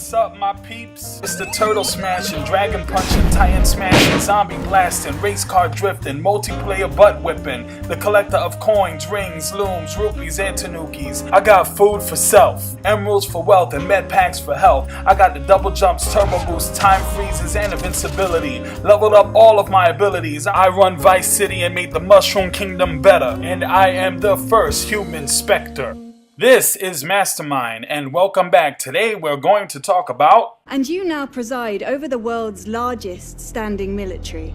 What's up, my peeps? It's the turtle smashing, dragon punching, titan smashing, zombie blasting, race car drifting, multiplayer butt whipping, the collector of coins, rings, looms, rupees, and tanukis. I got food for self, emeralds for wealth, and med packs for health. I got the double jumps, turbo boost, time freezes, and invincibility. Leveled up all of my abilities. I run Vice City and made the Mushroom Kingdom better. And I am the first human Spectre. This is Mastermind, and welcome back. Today we're going to talk about... And you now preside over the world's largest standing military.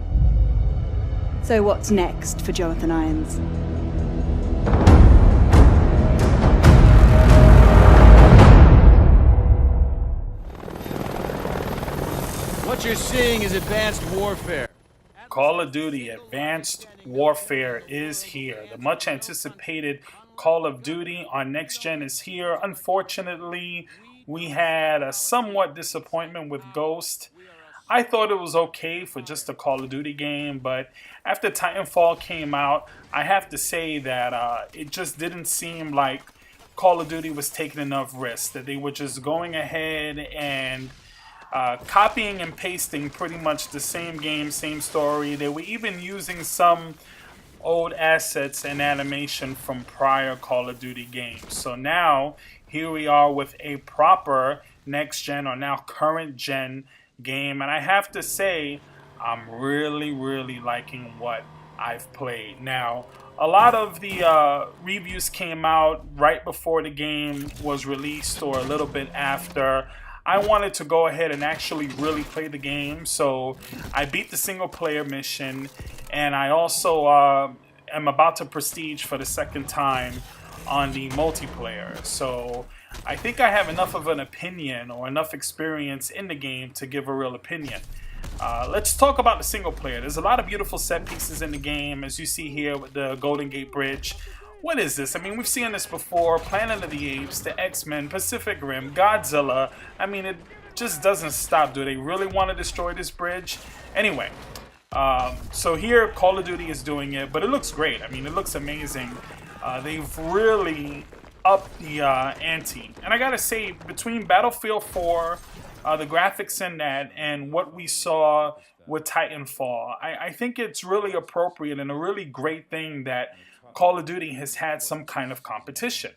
So what's next for Jonathan Irons? What you're seeing is advanced warfare. Call of Duty Advanced Warfare is here. The much anticipated Call of Duty on next gen is here. Unfortunately, we had a somewhat disappointment with Ghost. I thought it was okay for just a Call of Duty game, but after Titanfall came out, I have to say that it just didn't seem like Call of Duty was taking enough risks, that they were just going ahead and copying and pasting pretty much the same game, same story. They were even using some old assets and animation from prior Call of Duty games. So now, here we are with a proper next gen or now current gen game. And I have to say, I'm really liking what I've played. Now, a lot of the reviews came out right before the game was released or a little bit after. I wanted to go ahead and actually really play the game, so I beat the single player mission, and I also am about to prestige for the second time on the multiplayer. So I think I have enough of an opinion or enough experience in the game to give a real opinion. Let's talk about the single player. There's a lot of beautiful set pieces in the game, as you see here with the Golden Gate Bridge. What is this? I mean, we've seen this before. Planet of the Apes, the X-Men, Pacific Rim, Godzilla. I mean, it just doesn't stop. Do they really want to destroy this bridge? Anyway, so here Call of Duty is doing it, but it looks great. I mean, it looks amazing. They've really upped the ante. And I gotta say, between Battlefield 4, the graphics in that, and what we saw with Titanfall, I think it's really appropriate and a really great thing that Call of Duty has had some kind of competition.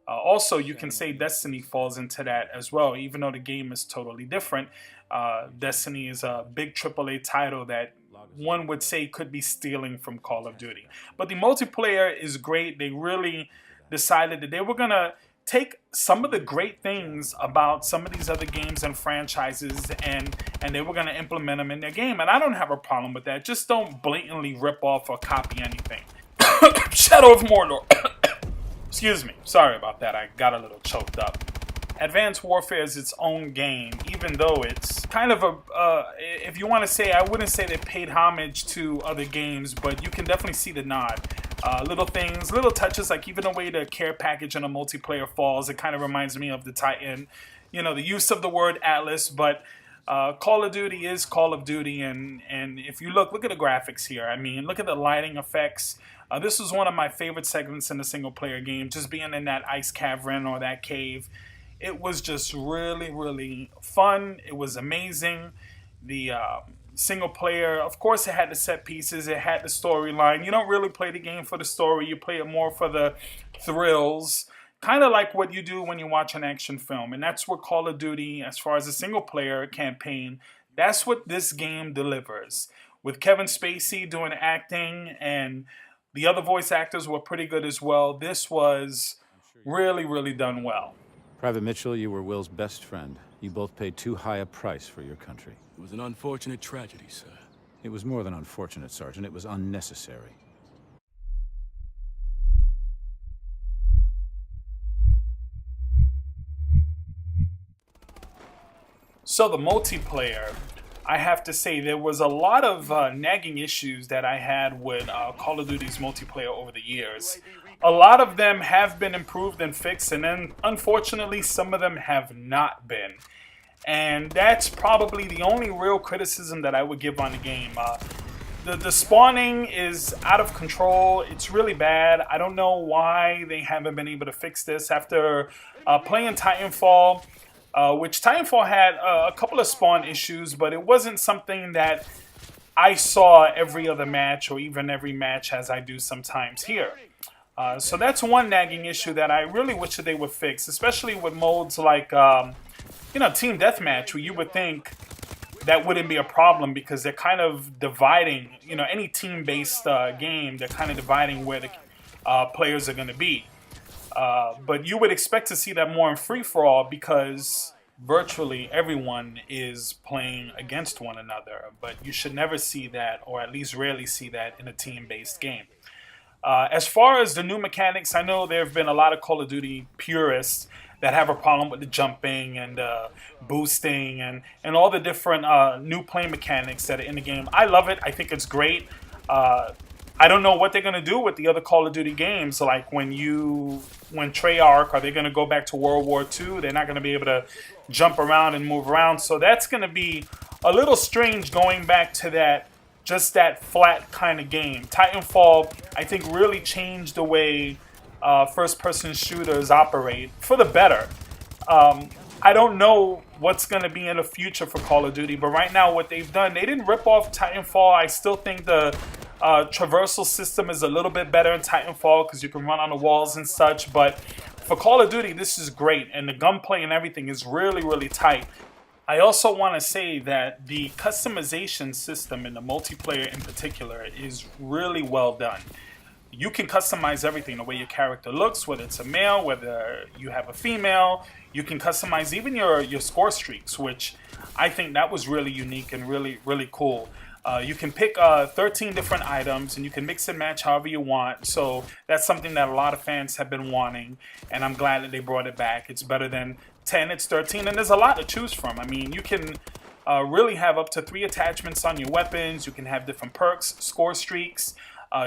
Also, you can say Destiny falls into that as well, even though the game is totally different. Destiny is a big AAA title that one would say could be stealing from Call of Duty. But the multiplayer is great. They really decided that they were going to take some of the great things about some of these other games and franchises and they were going to implement them in their game. And I don't have a problem with that. Just don't blatantly rip off or copy anything. Shadow of Mordor. Excuse me. Sorry about that. I got a little choked up. Advanced Warfare is its own game, even though it's kind of a, if you want to say, I wouldn't say they paid homage to other games, but you can definitely see the nod. Little things, little touches, like even the way the care package in a multiplayer falls, it kind of reminds me of the Titan. You know, the use of the word Atlas, but Call of Duty is Call of Duty, and if you look at the graphics here. I mean, look at the lighting effects. This was one of my favorite segments in the single-player game, just being in that ice cavern or that cave. It was just really fun. It was amazing. The single-player, of course, it had the set pieces. It had the storyline. You don't really play the game for the story. You play it more for the thrills. Kind of like what you do when you watch an action film. And that's what Call of Duty, as far as a single-player campaign, that's what this game delivers. With Kevin Spacey doing acting, and the other voice actors were pretty good as well. This was really done well. Private Mitchell, you were Will's best friend. You both paid too high a price for your country. It was an unfortunate tragedy, sir. It was more than unfortunate, Sergeant. It was unnecessary. So the multiplayer, I have to say, there was a lot of nagging issues that I had with Call of Duty's multiplayer over the years. A lot of them have been improved and fixed, and then unfortunately some of them have not been. And that's probably the only real criticism that I would give on the game. The spawning is out of control. It's really bad. I don't know why they haven't been able to fix this. After playing Titanfall, which Titanfall had a couple of spawn issues, but it wasn't something that I saw every other match or even every match as I do sometimes here. So that's one nagging issue that I really wish that they would fix, especially with modes like, Team Deathmatch, where you would think that wouldn't be a problem because they're kind of dividing, any team-based game, they're kind of dividing where the players are going to be. But you would expect to see that more in free-for-all because virtually everyone is playing against one another. But you should never see that, or at least rarely see that, in a team-based game. As far as the new mechanics, I know there have been a lot of Call of Duty purists that have a problem with the jumping and boosting and all the different new play mechanics that are in the game. I love it. I think it's great. I don't know what they're going to do with the other Call of Duty games. Like when Treyarch, are they going to go back to World War II? They're not going to be able to jump around and move around. So that's going to be a little strange going back to that flat kind of game. Titanfall, I think, really changed the way first-person shooters operate for the better. I don't know what's going to be in the future for Call of Duty, but right now what they've done, they didn't rip off Titanfall. I still think the traversal system is a little bit better in Titanfall because you can run on the walls and such, but for Call of Duty, this is great, and the gunplay and everything is really, really tight. I also want to say that the customization system in the multiplayer in particular is really well done. You can customize everything, the way your character looks, whether it's a male, whether you have a female. You can customize even your score streaks, which I think that was really unique and really, really cool. You can pick 13 different items, and you can mix and match however you want. So that's something that a lot of fans have been wanting, and I'm glad that they brought it back. It's better than 10, it's 13, and there's a lot to choose from. I mean, you can really have up to 3 attachments on your weapons. You can have different perks, score streaks.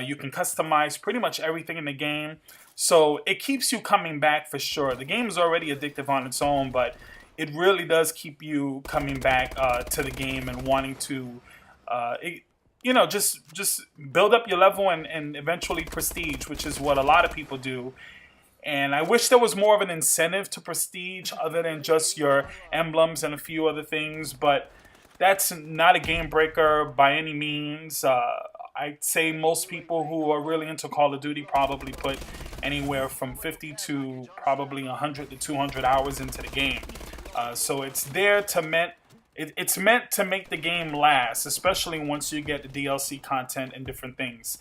You can customize pretty much everything in the game. So it keeps you coming back for sure. The game is already addictive on its own, but it really does keep you coming back to the game and wanting to, just build up your level and eventually prestige, which is what a lot of people do. And I wish there was more of an incentive to prestige other than just your emblems and a few other things, but that's not a game breaker by any means. I'd say most people who are really into Call of Duty probably put anywhere from 50 to probably 100 to 200 hours into the game. So it's there to it's meant to make the game last, especially once you get the DLC content and different things.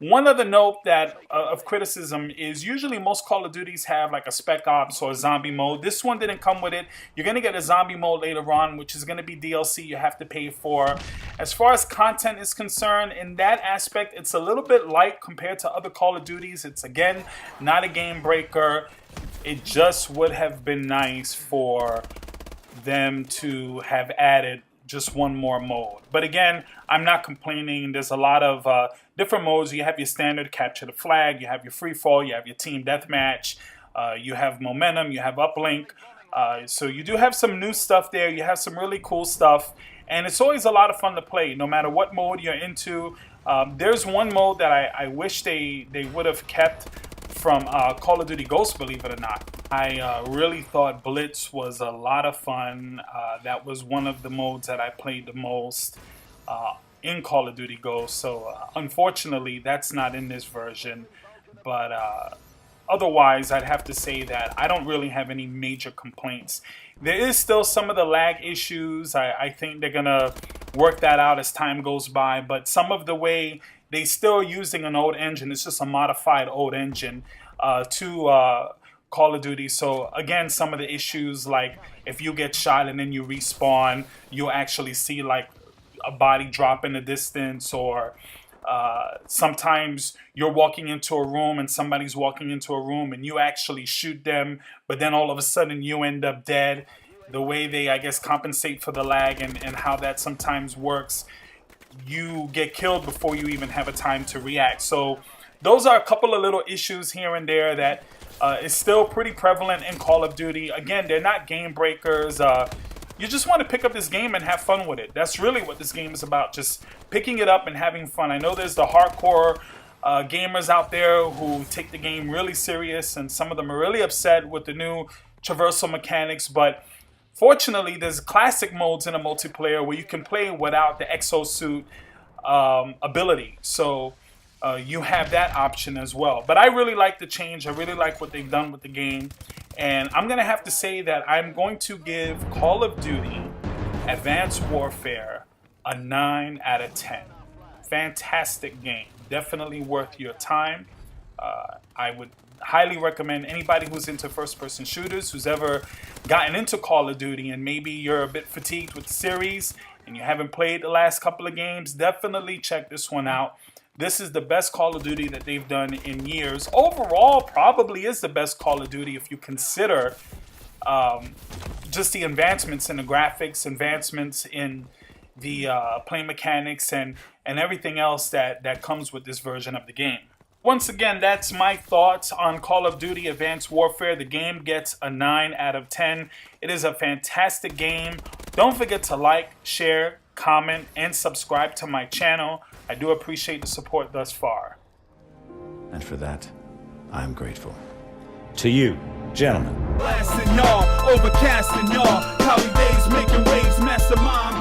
One other note that of criticism is usually most Call of Duties have like a Spec Ops or a zombie mode. This one didn't come with it. You're going to get a zombie mode later on, which is going to be DLC you have to pay for. As far as content is concerned, in that aspect, it's a little bit light compared to other Call of Duties. It's, again, not a game breaker. It just would have been nice for them to have added just one more mode. But again, I'm not complaining. There's a lot of different modes. You have your standard capture the flag, you have your free fall, you have your team deathmatch, you have momentum, you have uplink. So you do have some new stuff there. You have some really cool stuff, and it's always a lot of fun to play, no matter what mode you're into. There's one mode that I wish they would have kept from Call of Duty Ghosts, believe it or not. I really thought Blitz was a lot of fun. That was one of the modes that I played the most in Call of Duty Ghosts. So unfortunately, that's not in this version. But otherwise, I'd have to say that I don't really have any major complaints. There is still some of the lag issues. I think they're going to work that out as time goes by. But some of the way they still using an old engine, it's just a modified old engine to Call of Duty. So again, some of the issues, like if you get shot and then you respawn, you'll actually see like a body drop in the distance, or sometimes you're walking into a room and somebody's walking into a room and you actually shoot them, but then all of a sudden you end up dead. The way they, I guess, compensate for the lag and how that sometimes works, you get killed before you even have a time to react. So those are a couple of little issues here and there that is still pretty prevalent in Call of Duty. Again, they're not game breakers. You just want to pick up this game and have fun with it. That's really what this game is about, just picking it up and having fun. I know there's the hardcore gamers out there who take the game really serious, and some of them are really upset with the new traversal mechanics, but Fortunately, there's classic modes in a multiplayer where you can play without the exosuit ability. So you have that option as well. But I really like the change. I really like what they've done with the game. And I'm going to have to say that I'm going to give Call of Duty Advanced Warfare a 9 out of 10. Fantastic game. Definitely worth your time. I would highly recommend anybody who's into first-person shooters, who's ever gotten into Call of Duty, and maybe you're a bit fatigued with the series and you haven't played the last couple of games, definitely check this one out. This is the best Call of Duty that they've done in years. Overall, probably is the best Call of Duty if you consider just the advancements in the graphics, advancements in the play mechanics, and everything else that comes with this version of the game. Once again, that's my thoughts on Call of Duty Advanced Warfare. The game gets a 9 out of 10. It is a fantastic game. Don't forget to like, share, comment, and subscribe to my channel. I do appreciate the support thus far. And for that, I am grateful. To you, gentlemen. Blasting y'all, overcasting y'all, cloudy days making waves, mastermind.